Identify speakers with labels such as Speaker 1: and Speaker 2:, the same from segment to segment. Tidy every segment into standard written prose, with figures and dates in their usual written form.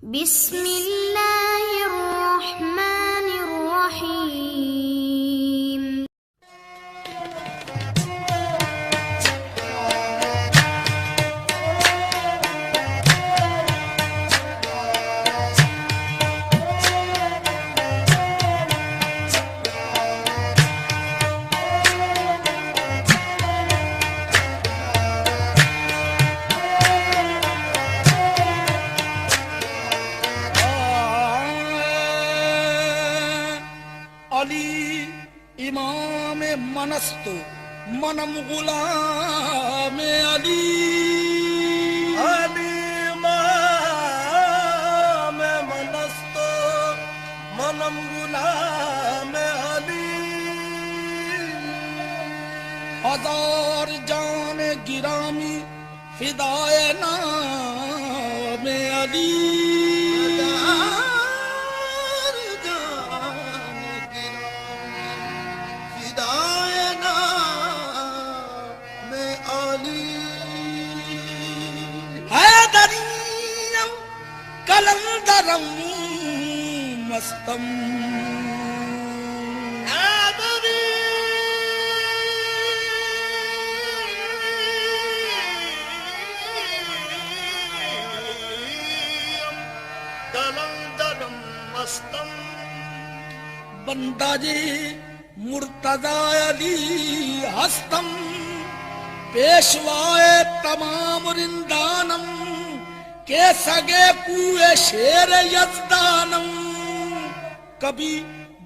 Speaker 1: बिस्मिल्लाहिर्रहमानिर्रहीम।
Speaker 2: अली इमाम मनस्तु मनम गुलाम अली।
Speaker 3: अली इमाम मनस्तु मनम गुलाम अली।
Speaker 2: हजार जान गिरामी फिदाए नाम अली। कलंदरम मस्तम
Speaker 3: कलंदरम मस्तम।
Speaker 2: बंदाजे मुर्तजा अली हस्तम पेशवाए तमाम रिंदानम के सगे कुए शेर यजदानम। कभी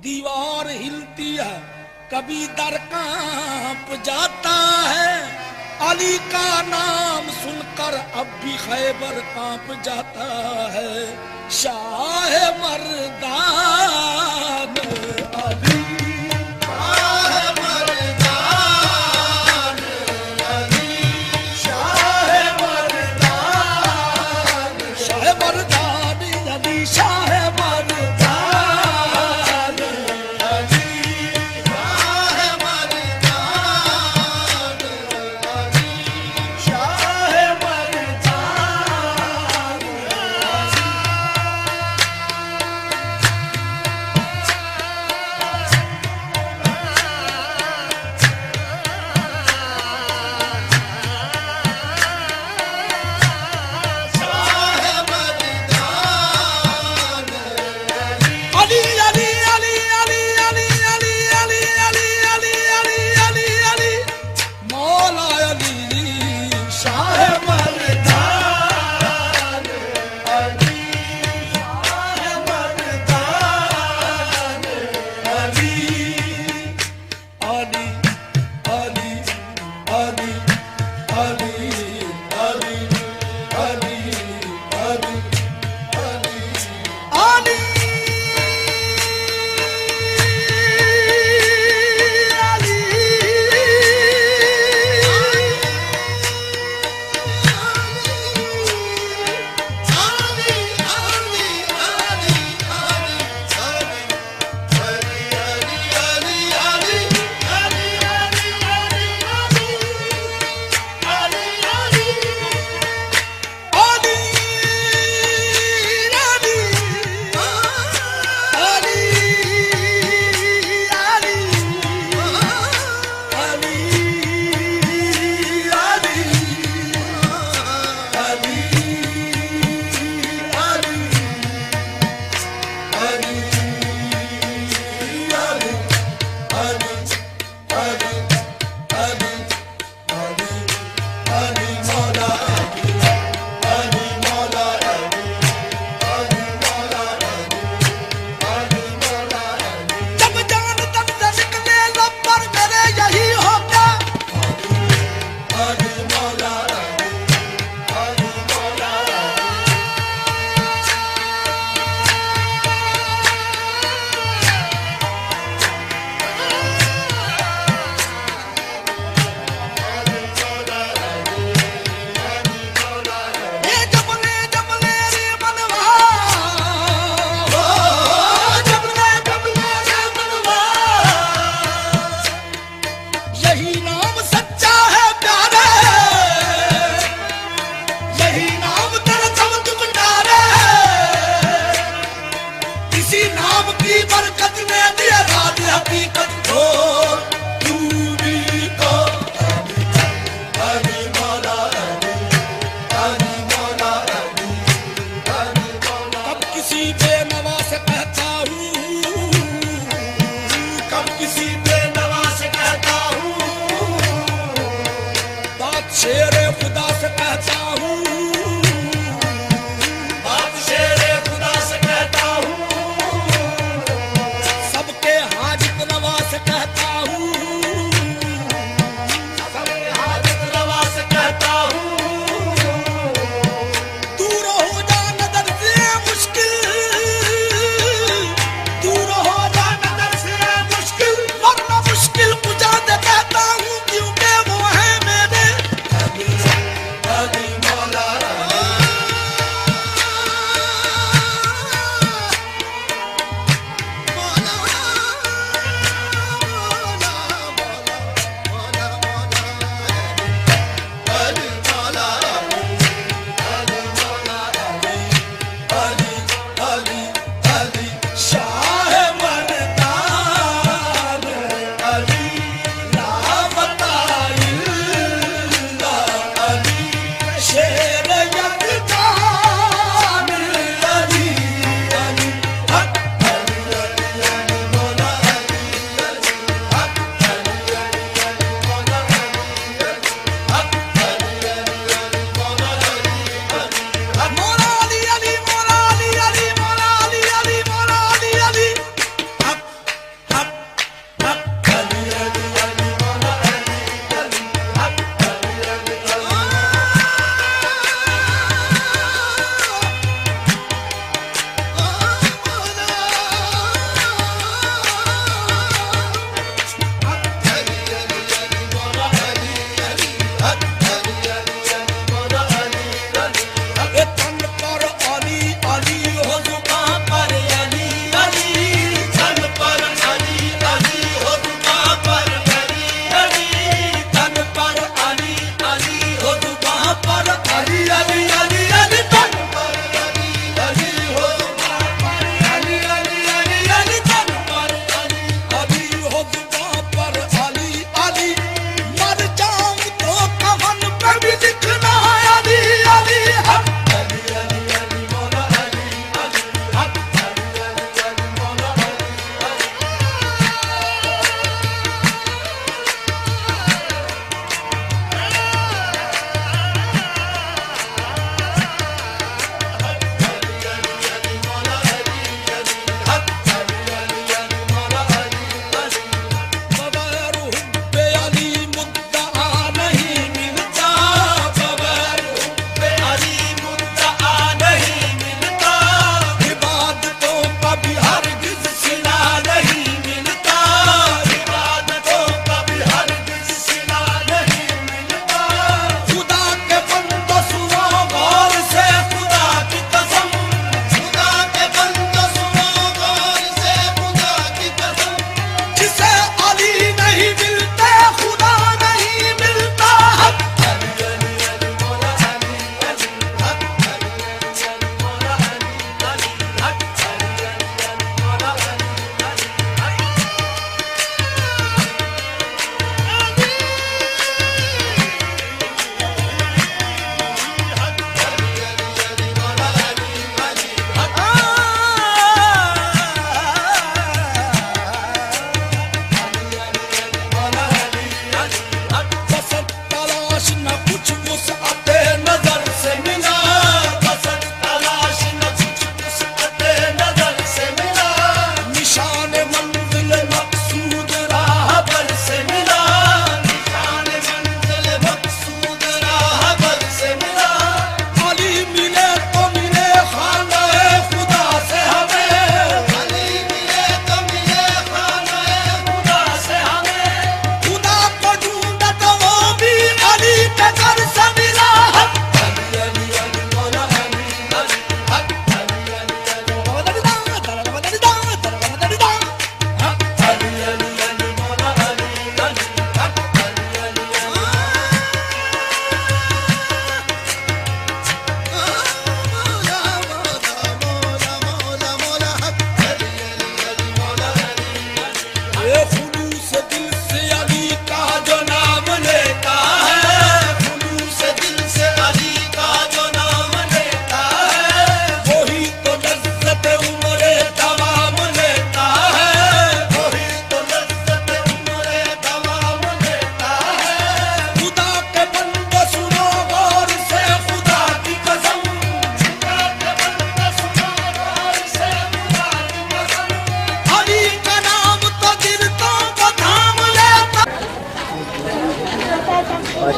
Speaker 2: दीवार हिलती है कभी दर कांप जाता है। अली का नाम सुनकर अब भी खैबर कांप जाता है। शाह मर्दान अली।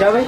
Speaker 1: क्या भाई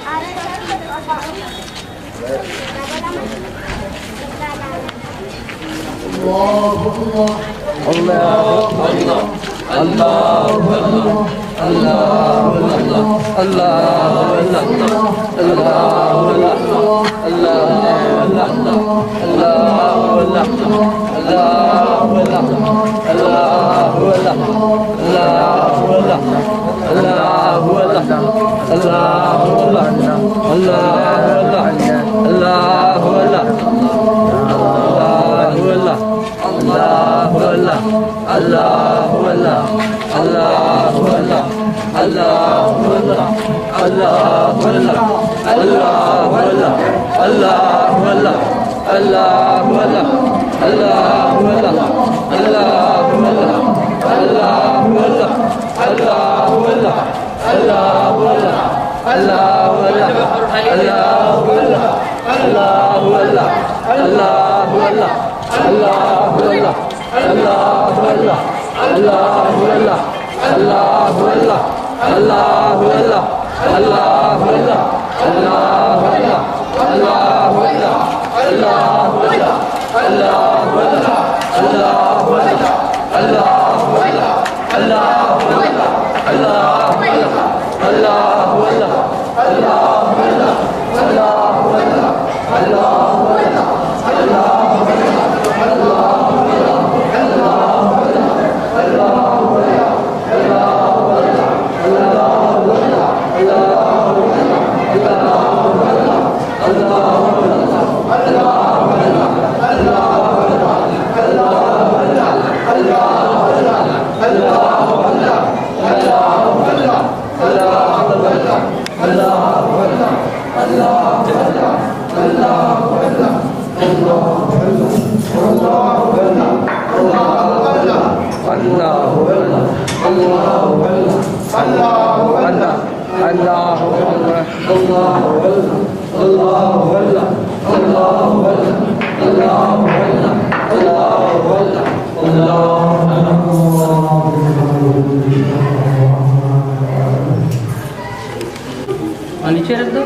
Speaker 1: नीचे रख दो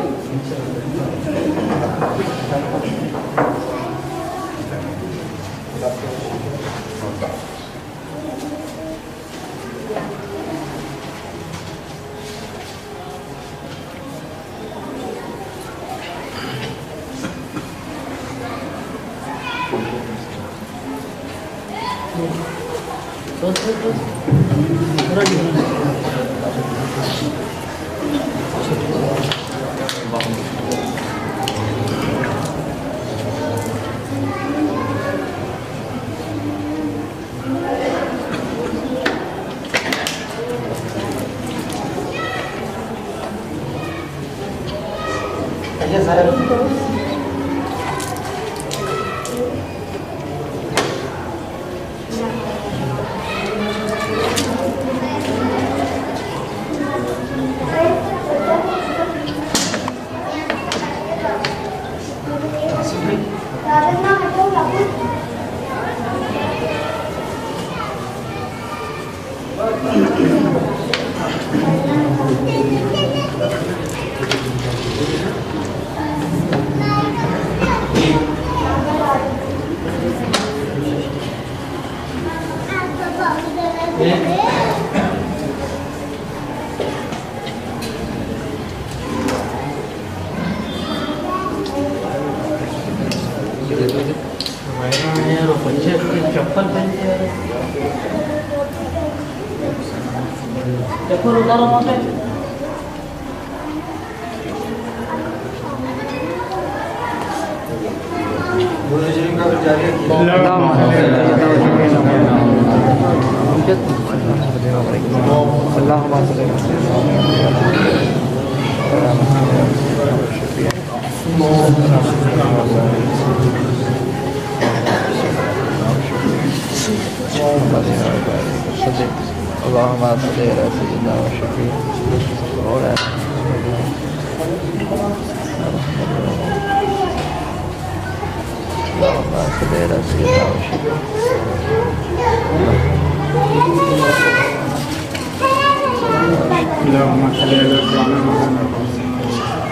Speaker 1: चप्पल उतारो वहाँ पे Allahumma salli ala sayyidina wa shafi'ina wa ala Allahumma salli ala sayyidina wa shafi'ina Allahumma salli ala sayyidina wa shafi'ina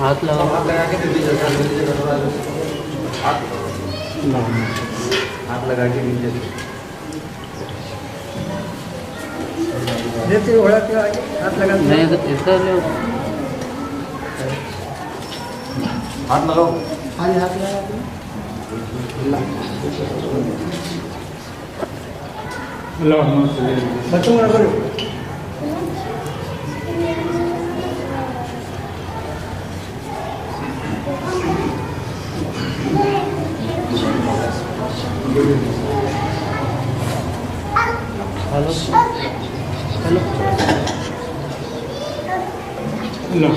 Speaker 1: हाथ लगा के हाथ लगा के नीचे
Speaker 4: देते घोड़ा के आगे हाथ लगा
Speaker 1: नहीं तो इसका ले
Speaker 4: हाथ लगाओ हाथ हाथ लगा बच्चों को करो
Speaker 1: हेलो हेलो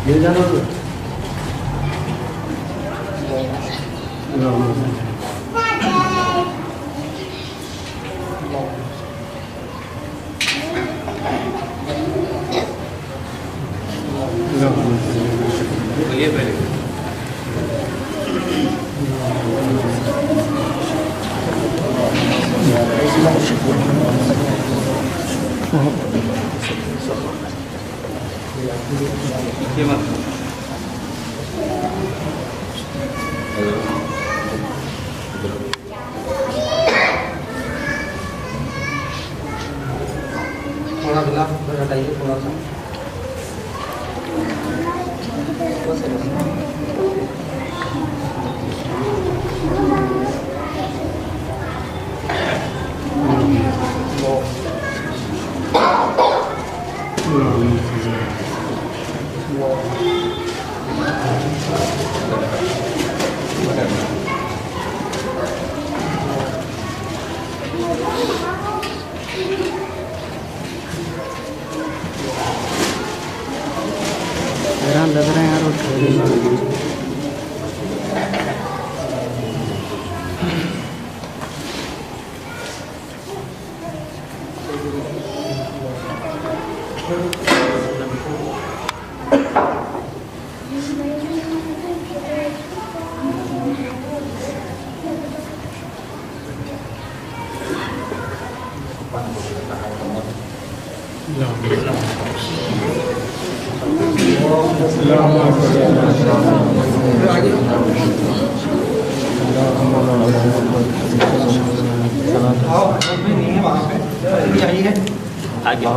Speaker 4: ये जानो
Speaker 1: ये पहले
Speaker 4: थोड़ा गिलास हटाइए थोड़ा सा
Speaker 1: लग रहा है यार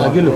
Speaker 1: आगे लो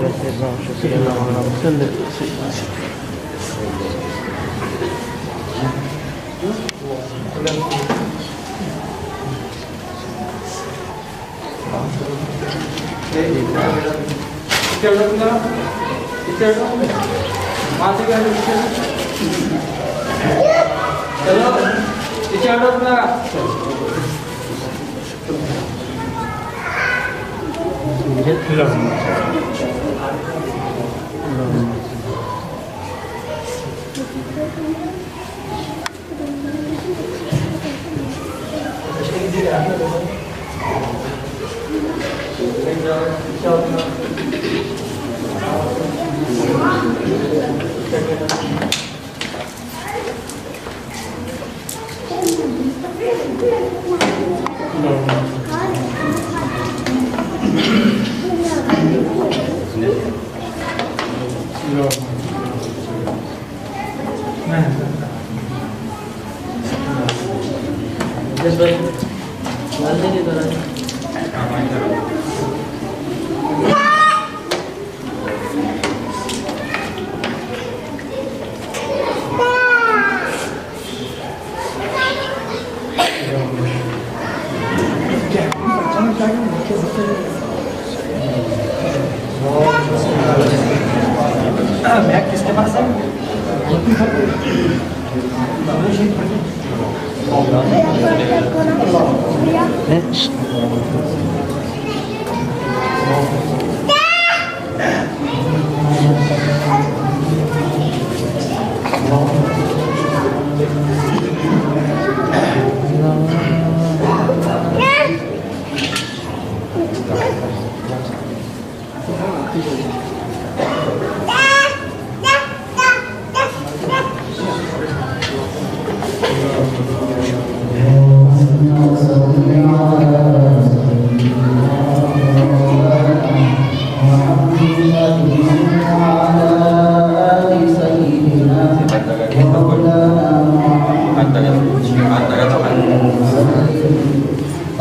Speaker 4: बैग किसके पास है?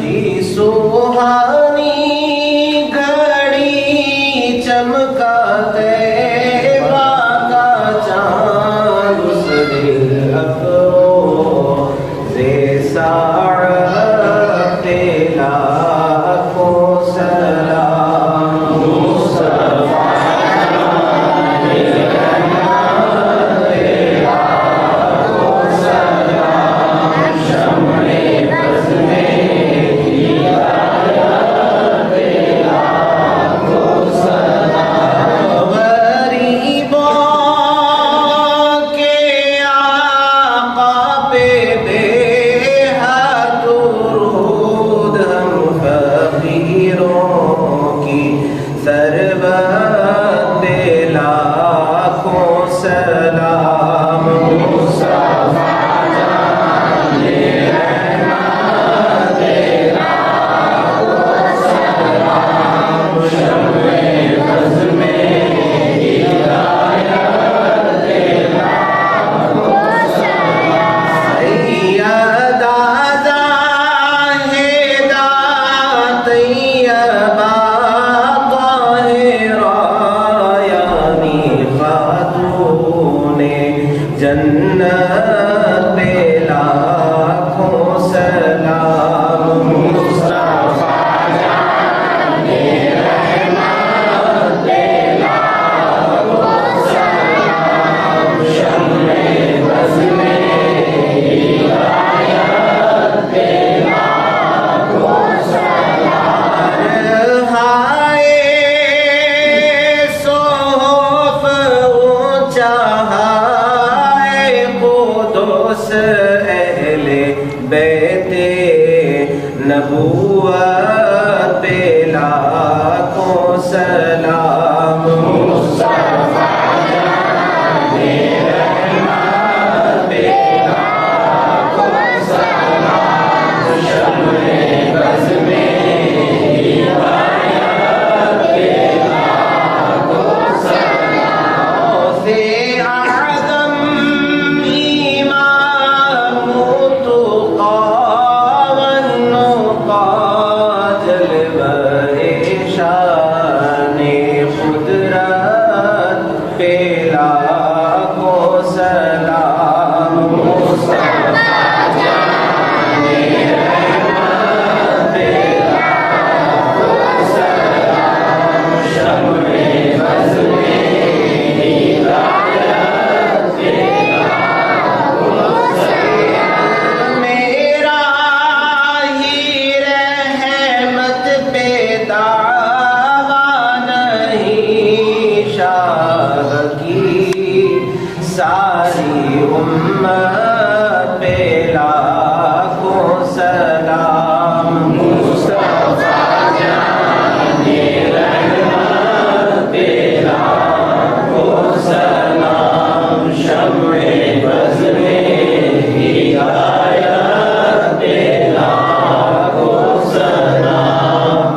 Speaker 5: जी सुहानी घड़ी चमकाते बाका चांद उस दिल अफरोज़े साअते लाखों सलाम नबूवत पे लाखों सलाम मुस्तफा जाने रहमत पे लाखों सलाम शम्मे बज़ में हिदायत पे लाखों सलाम से आज़म ईमान मुतक़ा सारी उम्मत पे लाखों सलाम मुस्तफा जाने रहमत पे लाखों सलाम शम्मे बज़ में हिदायत पे लाखों सलाम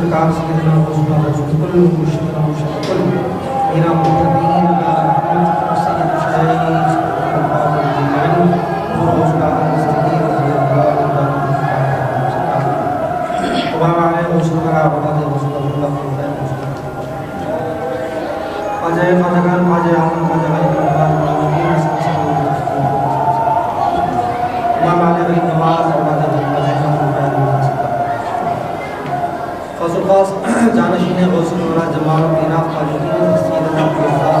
Speaker 6: सरकार से कितना कुल मुश्किल मुश्किल मेरा मुतकीन अजय खाजगान अजय आमन खाजगान इमाम आले की नमाज और अजय खास जानशीन गौसुल वरा जमाल दीना खाजुद्दीन सैयदना अब्दुल्लाह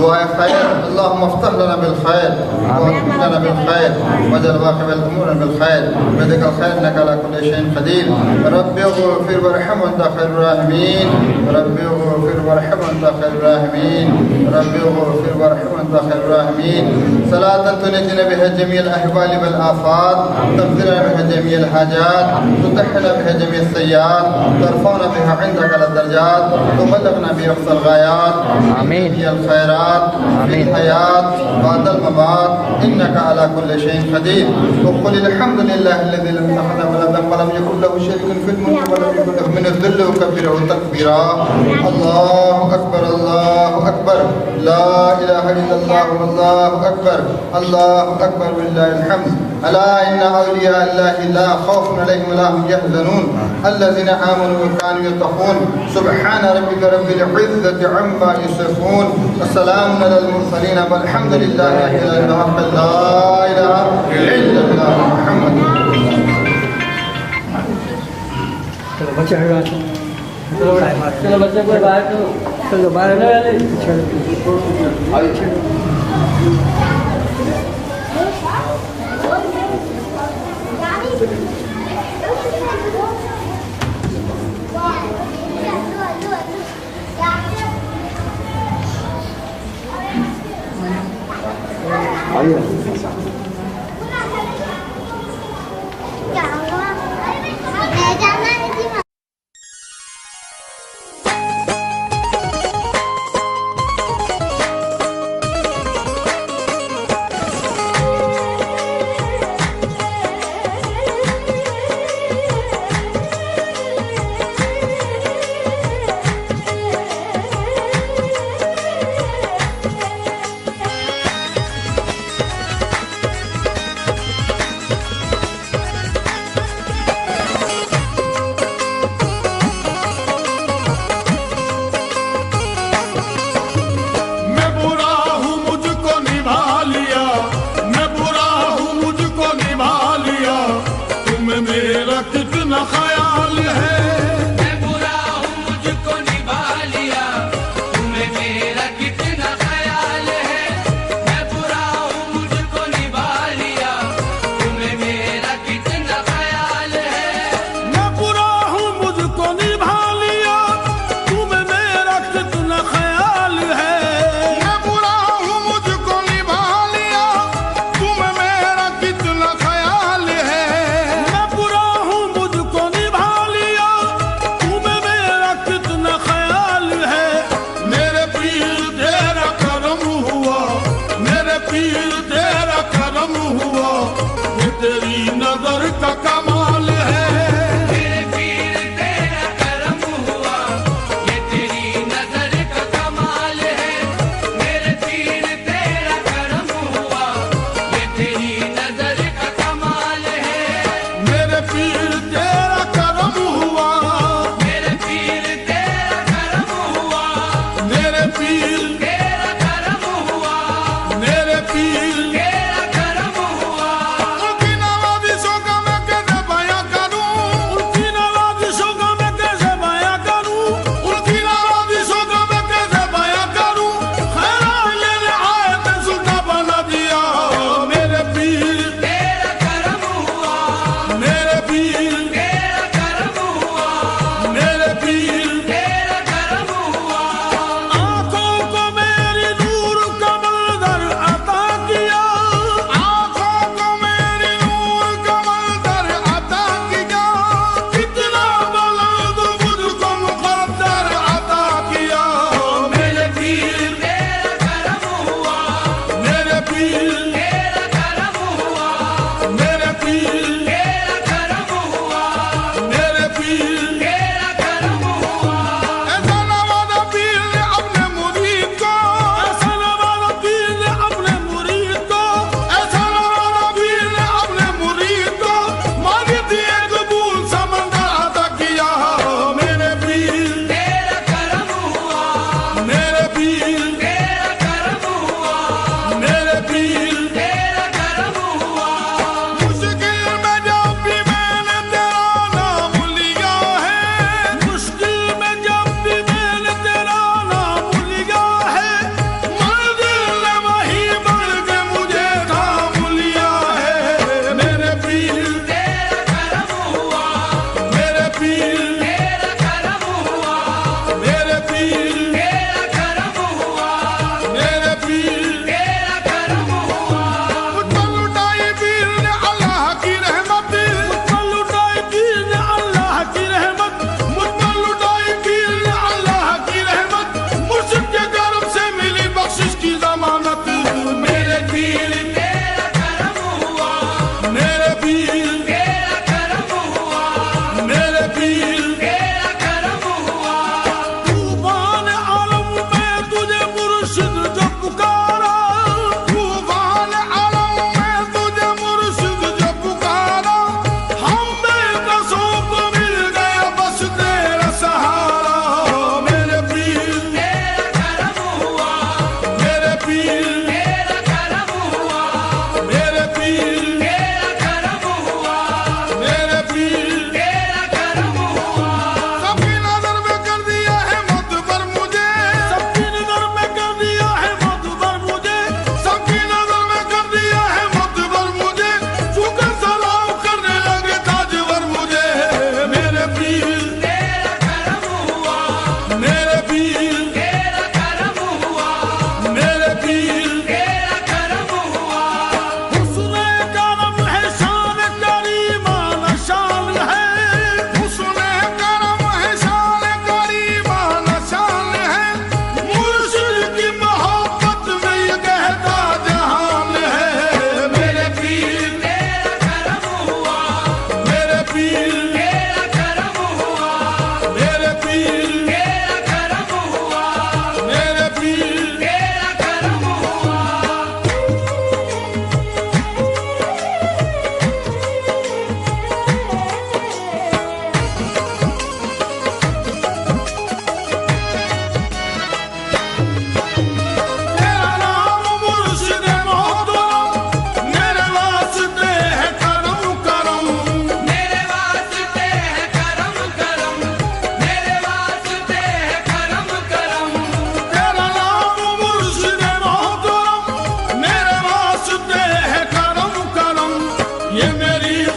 Speaker 1: दुआ खैर अल्लाहुम्मा अफ्तह लना बिल खैर वाक़िब लना बिल खैर वजल वाक़िबल उमूर बिल खैर बयदिकल खैर इन्नका अला कुल्लि शैइन क़दीर रब्बि इग़फिर वरहम व अंता खैरुर राहिमीन रब्बि इग़फिर वरहम व अंता खैरुर राहिमीन रब्बि इग़फिर वरहम व अंता खैरुर राहिमीन सलातन तुनज्जिना बिहा जमीअल अहवाल वल आफात तग़फिर लना बिहा जमीअल हाजात तुतहहिना बिहा जमीअस सय्यात तरफ़अना बिहा इंदका अल दरजात तुबल्लिगना बिहा अक़सल गायात आमीन या खैरात आमीन हयात बादल ममात इन्नका अला कुल्लि शैइन क़दीर वक़ुल अल्हम्दुलिल्लाहि अल्लज़ी लम यत्तखिज़ वलदन व लम यकुल लहु शरीकुन फ़िल मुल्क व लम यकुल लहु मिनज़ ज़िल्ल वकब्बिरहु तकबीरा अल्लाहु अकबर ला इलाहा इल्लल्लाह वल्लाहु अकबर वलिल्लाहिल हम्द अला इन्ना औलिया अल्लाहि ला खौफुन अलैहिम व ला हुम यहज़नून अल्लज़ीना आमनू व कानू यत्तक़ून सुब्हान रब्बिका रब्बिल इज़्ज़ति अम्मा यसिफ़ून वस्सलामुन अलल मुरसलीन वल्हम्दुलिल्लाहि रब्बिल आलमीन ला इलाहा इल्लल्लाह मुहम्मदुर
Speaker 7: चलो बच्चे हटवा चलो बच्चे कोई बाहर चलो बाहर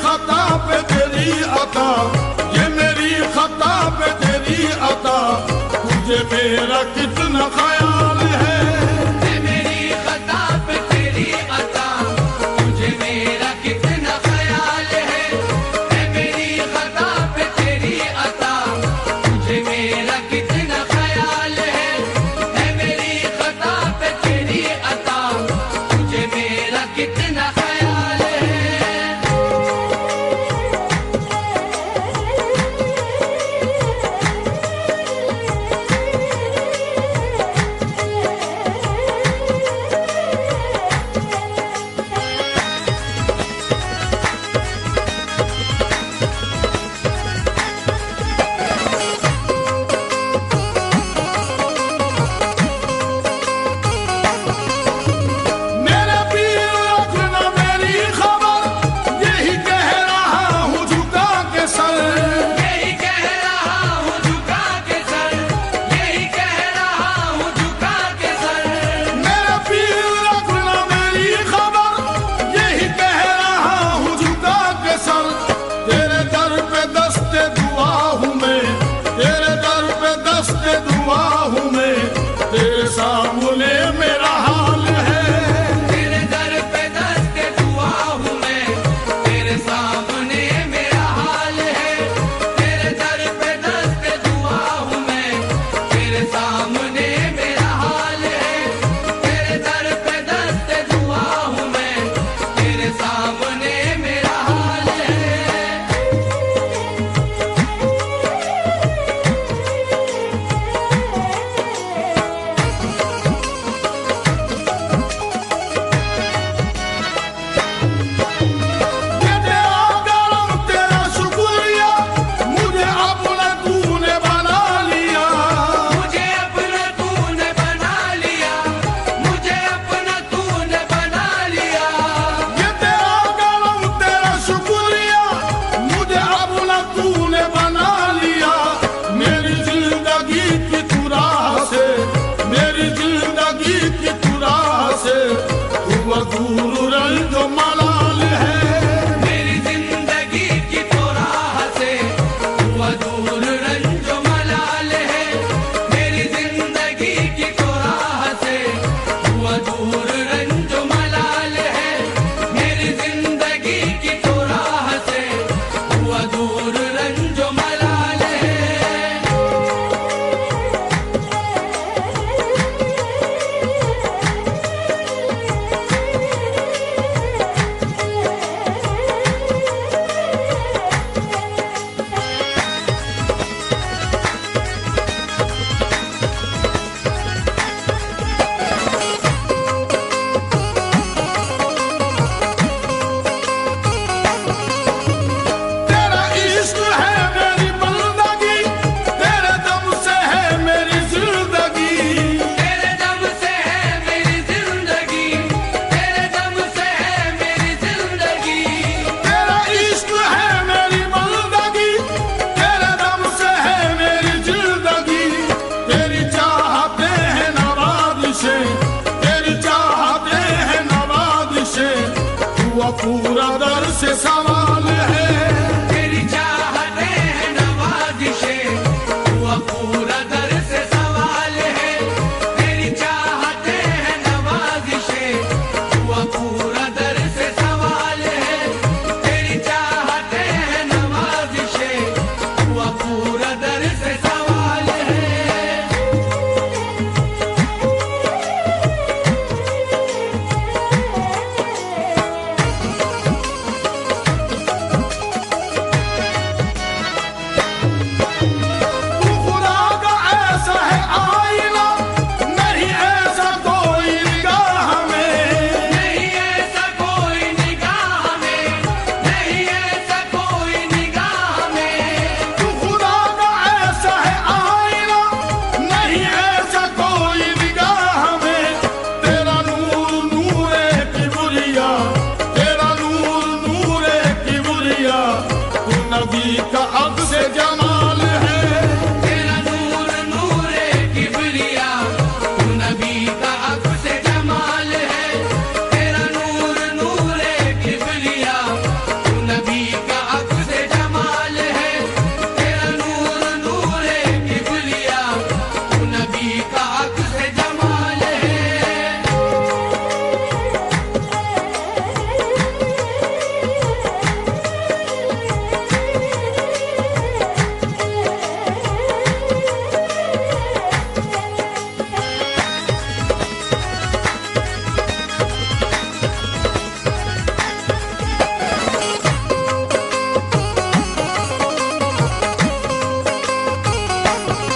Speaker 2: खता पे तेरी अता, ये मेरी खता पे तेरी अता, तुझे मेरा कितना ख्याल है।
Speaker 8: मेरी खता पे तेरी अता, तुझे मेरा कितना ख्याल है। मेरी खता पे तेरी अता, तुझे मेरा कितना ख्याल है। मेरी खता पे तेरी अता, तुझे मेरा कितना ख्याल है।
Speaker 2: मेरे पीर रखना मेरी खबर, यही कह रहा हूँ झुका के सर।
Speaker 8: यही कह रहा हूँ झुका के सर, यही कह रहा हूँ झुका के सर।
Speaker 2: मेरे पीर रखना मेरी खबर, यही कह रहा हूँ झुका के सर। तेरे दर पे दस्ते दुआ हूँ मैं, तेरे दर पे दस्ते दुआ हूँ मैं, तेरे सामने मेरा हाल है।
Speaker 8: तेरे दर पे दस्ते दुआ हूँ मैं, तेरे सामने मेरा हाल है। तेरे दर पे दस्ते दुआ हूँ मैं, तेरे सामने मेरा हाल है। तेरे दर पे दस्ते दुआ हूँ मैं, तेरे सामने मेरा हाल है।
Speaker 2: ये तेरा करम तेरा शुक्रिया, मुझे अपना तूने बना लिया।
Speaker 8: मुझे अपना तूने बना लिया, मुझे अपना तूने बना लिया।
Speaker 2: ये तेरा करम तेरा शुक्रिया, मुझे अपना तूने बना लिया। मेरी जिंदगी की तू राह से, मेरी जिंदगी की तू राह से, तू दूर रंज मलाल है।
Speaker 8: मेरी जिंदगी की तो राह से हुआ दूर रंजो मलाल है। मेरी जिंदगी की तो राह से हुआ दूर रंजो मलाल है। मेरी जिंदगी की तो राह से हुआ दूर रंजो मलाल है।
Speaker 2: तेरा इश्क है मेरी बंदगी, तेरे दम से है मेरी जिंदगी।
Speaker 8: तेरे दम से है मेरी जिंदगी, तेरे दम से है मेरी जिंदगी।
Speaker 2: तेरा इश्क है मेरी बंदगी, तेरे दम से है मेरी जिंदगी। तेरी चाहते हैं नवाज़िशें, तेरी चाहते हैं नवाज़िशें, तू पूरा दर से सवाल है।
Speaker 8: तेरी चाहते हैं नवाज़िशें, हुआ पूरा दर से सवाल है। तेरी चाहते हैं नवाज़िशें, हुआ पूरा दर से सवाल है। तेरी चाहते हैं नवाज़िशें, हुआ पूरा दर से सवाल है। नबी है